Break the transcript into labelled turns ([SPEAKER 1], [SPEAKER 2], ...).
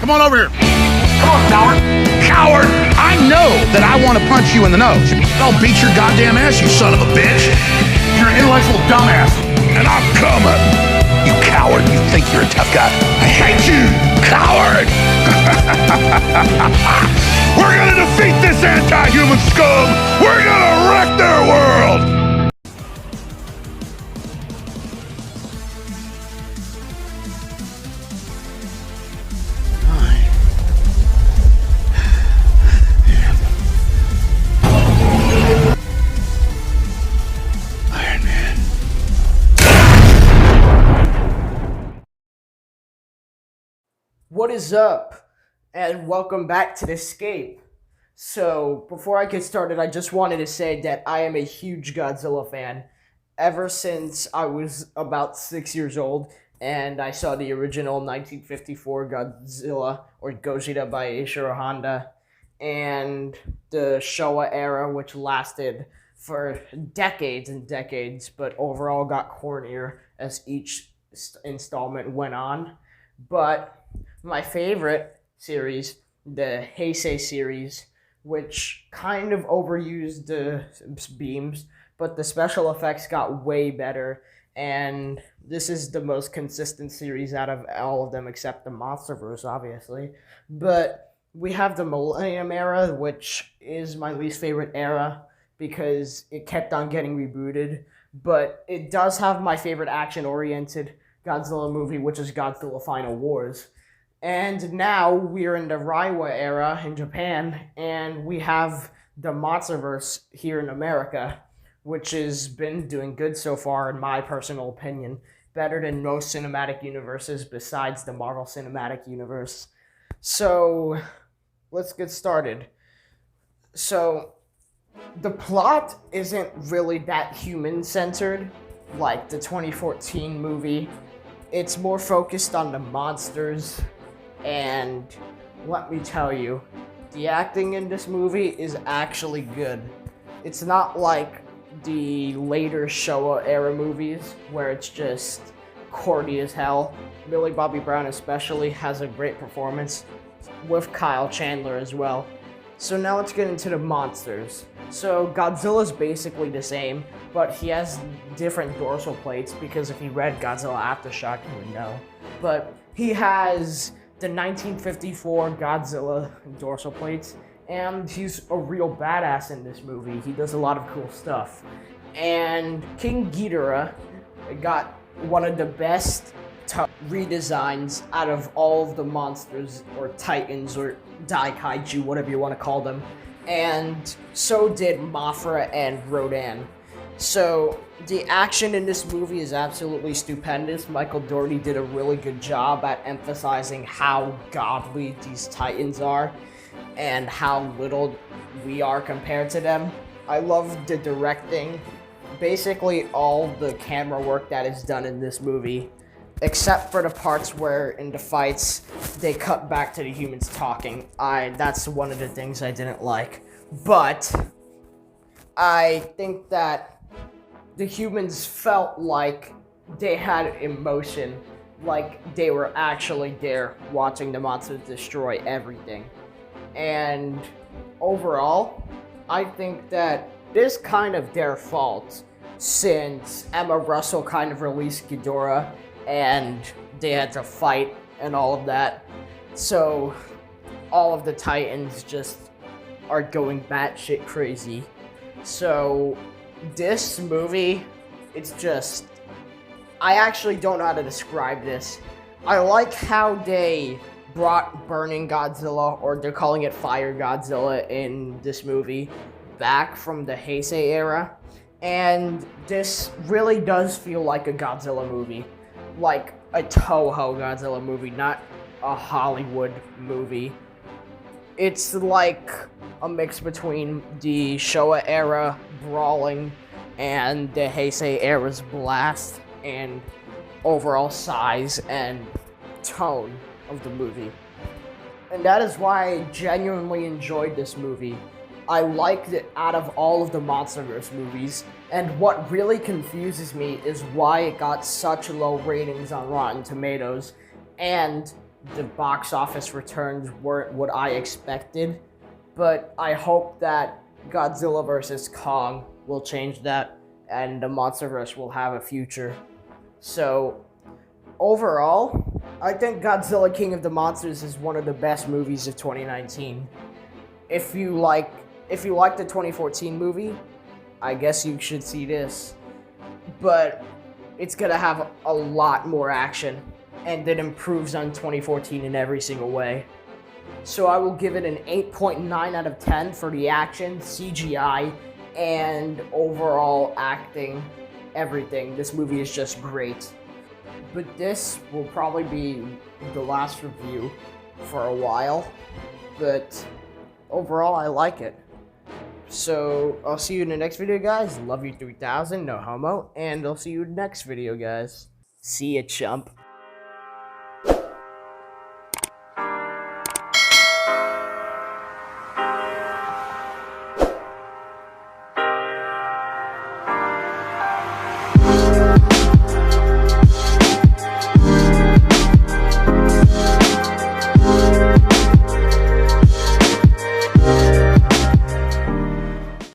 [SPEAKER 1] Come on over here.
[SPEAKER 2] Come on, coward.
[SPEAKER 1] Coward! I know that I want to punch you in the nose. I'll beat your goddamn ass, you son of a bitch.
[SPEAKER 2] You're an intellectual dumbass.
[SPEAKER 1] And I'm coming. You coward, you think you're a tough guy. I hate you, coward! We're gonna defeat this anti-human scum! We're gonna wreck their world!
[SPEAKER 3] What is up, and welcome back to The Escape. So, before I get started, I just wanted to say that I am a huge Godzilla fan. Ever since I was about 6 years old, and I saw the original 1954 Godzilla, or Gojira by Ishiro Honda, and the Showa era, which lasted for decades and decades, but overall got cornier as each installment went on. But my favorite series, the Heisei series, which kind of overused the beams, but the special effects got way better, and this is the most consistent series out of all of them except the Monsterverse, obviously. But we have the Millennium Era, which is my least favorite era because it kept on getting rebooted, but it does have my favorite action-oriented Godzilla movie, which is Godzilla Final Wars. And now we're in the Reiwa era in Japan, and we have the Monsterverse here in America, which has been doing good so far, in my personal opinion. Better than most cinematic universes besides the Marvel Cinematic Universe. So, let's get started. So, the plot isn't really that human-centered, like the 2014 movie. It's more focused on the monsters. And let me tell you, the acting in this movie is actually good. It's not like the later Showa era movies where it's just corny as hell. Millie Bobby Brown especially has a great performance, with Kyle Chandler as well. So now let's get into the monsters. So Godzilla's basically the same, but he has different dorsal plates because if you read Godzilla Aftershock, you would know. But he has the 1954 Godzilla dorsal plates, and he's a real badass in this movie. He does a lot of cool stuff. And King Ghidorah got one of the best redesigns out of all of the monsters, or titans, or dai kaiju, whatever you want to call them. And so did Mothra and Rodan. So the action in this movie is absolutely stupendous. Micheal Dourghty did a really good job at emphasizing how godly these titans are and how little we are compared to them. I love the directing. Basically all the camera work that is done in this movie, except for the parts where in the fights they cut back to the humans talking. That's one of the things I didn't like. But I think that the humans felt like they had emotion, like they were actually there watching the monsters destroy everything. And overall, I think that this kind of their fault, since Emma Russell kind of released Ghidorah and they had to fight and all of that. So all of the titans just are going batshit crazy. So this movie, it's just, I actually don't know how to describe this. I like how they brought Burning Godzilla, or they're calling it Fire Godzilla in this movie, back from the Heisei era. And this really does feel like a Godzilla movie. Like a Toho Godzilla movie, not a Hollywood movie. It's like a mix between the Showa era brawling and the Heisei era's blast and overall size and tone of the movie. And that is why I genuinely enjoyed this movie. I liked it out of all of the Monsterverse movies, and what really confuses me is why it got such low ratings on Rotten Tomatoes, and the box office returns weren't what I expected, but I hope that Godzilla vs. Kong will change that, and the Monsterverse will have a future. So, overall, I think Godzilla King of the Monsters is one of the best movies of 2019. If you like the 2014 movie, I guess you should see this. But it's gonna have a lot more action, and it improves on 2014 in every single way. So I will give it an 8.9 out of 10 for the action, CGI, and overall acting, everything. This movie is just great. But this will probably be the last review for a while, but overall I like it. So I'll see you in the next video, guys. Love you 3000, no homo, and I'll see you next video, guys. See ya, chump.